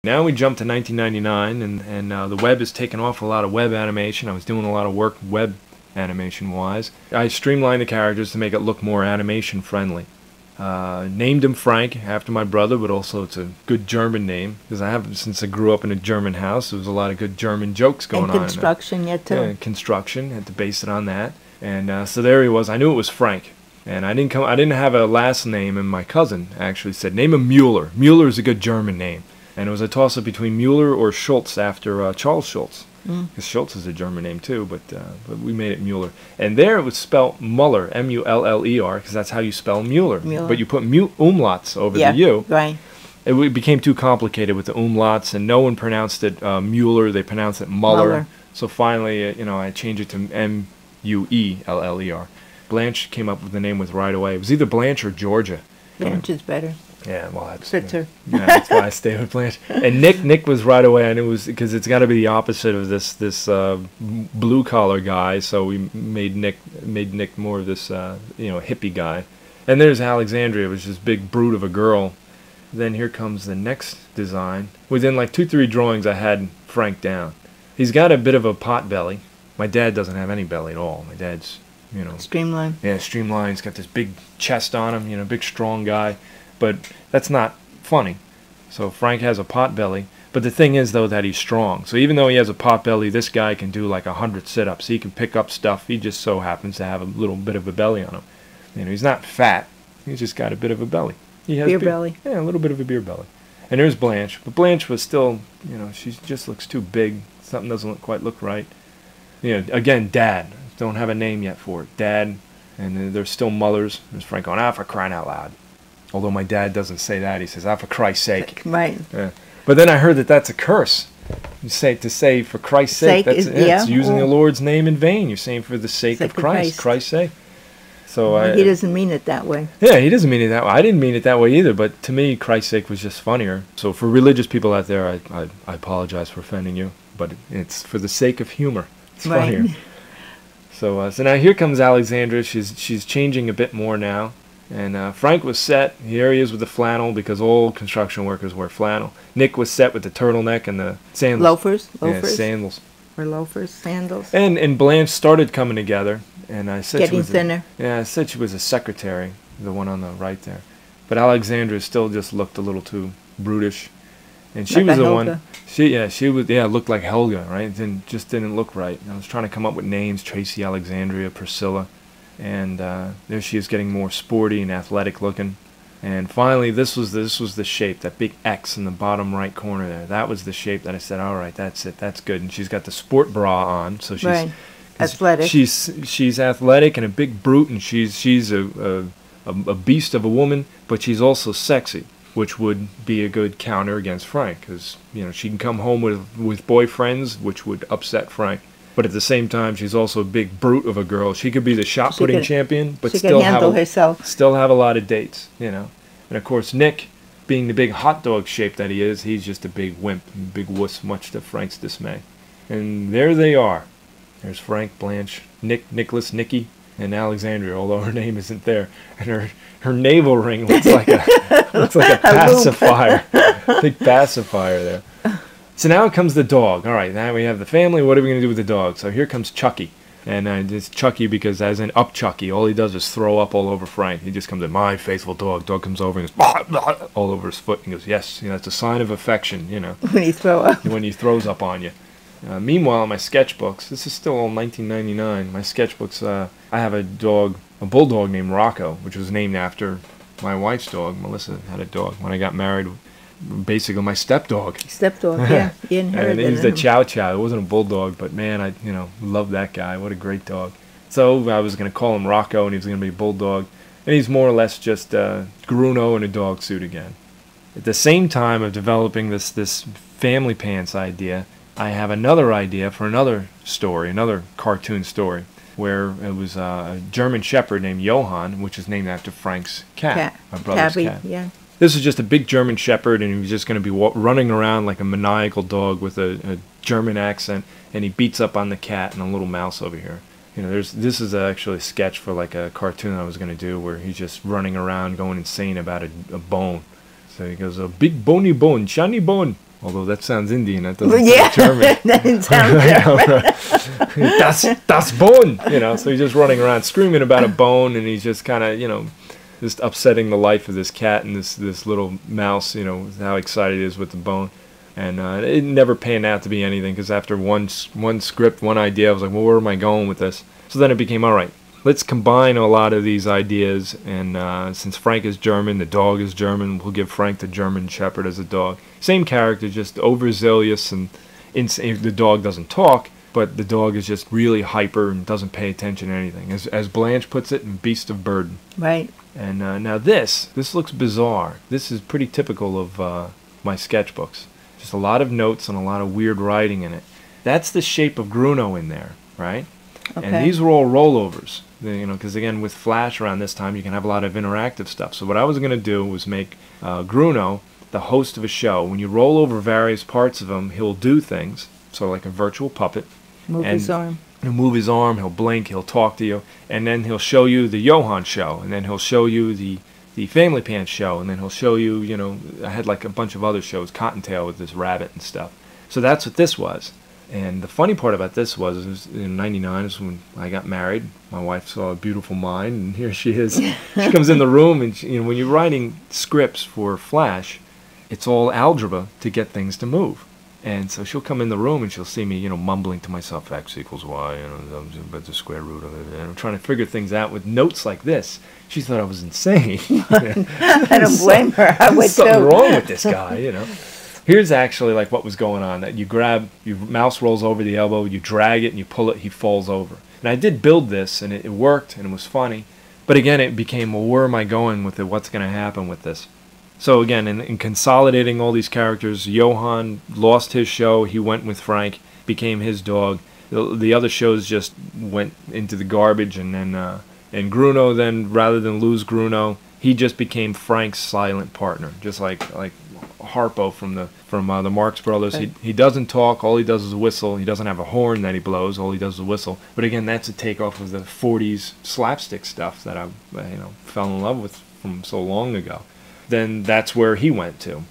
Now we jump to 1999, and the web has taken off a lot of web animation. I was doing a lot of work web animation-wise. I streamlined the characters to make it look more animation-friendly. Named him Frank after my brother, but also it's a good German name because since I grew up in a German house, there was a lot of good German jokes going on. And construction, yeah, too. Yeah, construction. Had to base it on that, and so there he was. I knew it was Frank, and I didn't have a last name, and my cousin actually said, "Name him Mueller. Mueller is a good German name." And it was a toss-up between Mueller or Schultz after Charles Schultz. Because Schultz is a German name too, but we made it Mueller. And there it was spelled Muller, M-U-L-L-E-R, because that's how you spell Mueller. But you put umlauts over the U. Right. It became too complicated with the umlauts, and no one pronounced it Mueller. They pronounced it Muller. So finally, I changed it to M-U-E-L-L-E-R. Blanche came up with the name right away. It was either Blanche or Georgia. Blanche is better. Yeah, well, that's fits her. Yeah, that's why I stayed with Blanche. And Nick was right away. I knew it was because it's got to be the opposite of this blue collar guy. So we made Nick more of this hippie guy. And there's Alexandria, which is this big brute of a girl. Then here comes the next design. Within like 2-3 drawings, I had Frank down. He's got a bit of a pot belly. My dad doesn't have any belly at all. My dad's streamlined. Yeah, streamlined. He's got this big chest on him. Big strong guy. But that's not funny. So Frank has a pot belly. But the thing is, though, that he's strong. So even though he has a pot belly, this guy can do like 100 sit-ups. He can pick up stuff. He just so happens to have a little bit of a belly on him. He's not fat. He's just got a bit of a belly. He has beer belly. Yeah, a little bit of a beer belly. And there's Blanche. But Blanche was still, she just looks too big. Something doesn't quite look right. Again, Dad. Don't have a name yet for it. Dad. And then there's still Mullers. There's Frank going, for crying out loud. Although my dad doesn't say that. He says, for Christ's sake. Right. Yeah. But then I heard that that's a curse. You say for Christ's sake. It's using the Lord's name in vain. You're saying for the sake of Christ. Christ's sake. So he doesn't mean it that way. Yeah, he doesn't mean it that way. I didn't mean it that way either. But to me, Christ's sake was just funnier. So for religious people out there, I apologize for offending you. But it's for the sake of humor. It's funnier. So now here comes Alexandra. She's changing a bit more now. And Frank was set. Here he is with the flannel because all construction workers wear flannel. Nick was set with the turtleneck and the sandals. Loafers? Yeah, sandals. Or loafers, sandals. And Blanche started coming together. And I said getting thinner. I said she was a secretary, the one on the right there. But Alexandra still just looked a little too brutish. And she was the one. She looked like Helga, right? Just didn't look right. I was trying to come up with names: Tracy, Alexandria, Priscilla. And there she is, getting more sporty and athletic looking. And finally, this was the shape, that big X in the bottom right corner there. That was the shape that I said, all right, that's it, that's good. And she's got the sport bra on, so she's athletic. She's athletic and a big brute, and she's a beast of a woman, but she's also sexy, which would be a good counter against Frank, because she can come home with boyfriends, which would upset Frank. But at the same time, she's also a big brute of a girl. She could be the shot putting champion, but still have a lot of dates, And of course, Nick, being the big hot dog shape that he is, he's just a big wimp, big wuss, much to Frank's dismay. And there they are. There's Frank, Blanche, Nicholas, Nikki, and Alexandria, although her name isn't there. And her navel ring looks like a pacifier, big pacifier there. So now comes the dog. All right, now we have the family. What are we going to do with the dog? So here comes Chucky. And it's Chucky because as in up Chucky, all he does is throw up all over Frank. He just comes in, my faithful dog. Dog comes over and goes, bah, bah, all over his foot. And goes, yes, it's a sign of affection, When he throw up. When he throws up on you. Meanwhile, in my sketchbooks, this is still all 1999. My sketchbooks, I have a bulldog named Rocco, which was named after my wife's dog. Melissa had a dog when I got married. Basically my stepdog. Yeah. You inherited and he was a Chow Chow. It wasn't a bulldog, but man, I loved that guy. What a great dog. So I was going to call him Rocco, and he was going to be a bulldog. And he's more or less just Bruno in a dog suit again. At the same time of developing this FamilyPants idea, I have another idea for another story, another cartoon story, where it was a German Shepherd named Johann, which is named after Frank's cat. My brother's cat. Yeah. This is just a big German Shepherd, and he was just going to be running around like a maniacal dog with a German accent, and he beats up on the cat and a little mouse over here. This is actually a sketch for like a cartoon I was going to do where he's just running around going insane about a bone. So he goes, a big bony bone, shiny bone. Although that sounds Indian, that doesn't Yeah, sound German. that didn't sound German. Das bone, so he's just running around screaming about a bone, and he's just kind of, just upsetting the life of this cat and this little mouse, how excited he is with the bone. And it never panned out to be anything, because after one script, one idea, I was like, well, where am I going with this? So then it became, all right, let's combine a lot of these ideas, and since Frank is German, the dog is German, we'll give Frank the German Shepherd as a dog. Same character, just overzealous, and the dog doesn't talk, but the dog is just really hyper and doesn't pay attention to anything. As Blanche puts it, in Beast of Burden. Right. And now this looks bizarre. This is pretty typical of my sketchbooks. Just a lot of notes and a lot of weird writing in it. That's the shape of Bruno in there, right? Okay. And these were all rollovers, because again, with Flash around this time, you can have a lot of interactive stuff. So what I was going to do was make Bruno the host of a show. When you roll over various parts of him, he'll do things, sort of like a virtual puppet. Move his arm. He'll move his arm, he'll blink, he'll talk to you, and then he'll show you the Johan show, and then he'll show you the FamilyPants show, and then he'll show you, I had like a bunch of other shows, Cottontail with this rabbit and stuff. So that's what this was. And the funny part about this was in '99 is when I got married. My wife saw a beautiful mind, and here she is. She comes in the room, and when you're writing scripts for Flash, it's all algebra to get things to move. And so she'll come in the room and she'll see me, mumbling to myself, X equals Y, but the square root of it. And I'm trying to figure things out with notes like this. She thought I was insane. I don't blame her. I would too. Something wrong with this guy, Here's actually like what was going on. That you grab, your mouse rolls over the elbow, you drag it and you pull it, he falls over. And I did build this, and it worked, and it was funny. But again, it became, well, where am I going with it? What's going to happen with this? So again, in consolidating all these characters, Johan lost his show. He went with Frank, became his dog. The other shows just went into the garbage, and then and Bruno then, rather than lose Bruno, he just became Frank's silent partner, just like Harpo from the Marx Brothers. Okay. He doesn't talk. All he does is whistle. He doesn't have a horn that he blows. All he does is whistle. But again, that's a takeoff of the '40s slapstick stuff that I fell in love with from so long ago. Then that's where he went to.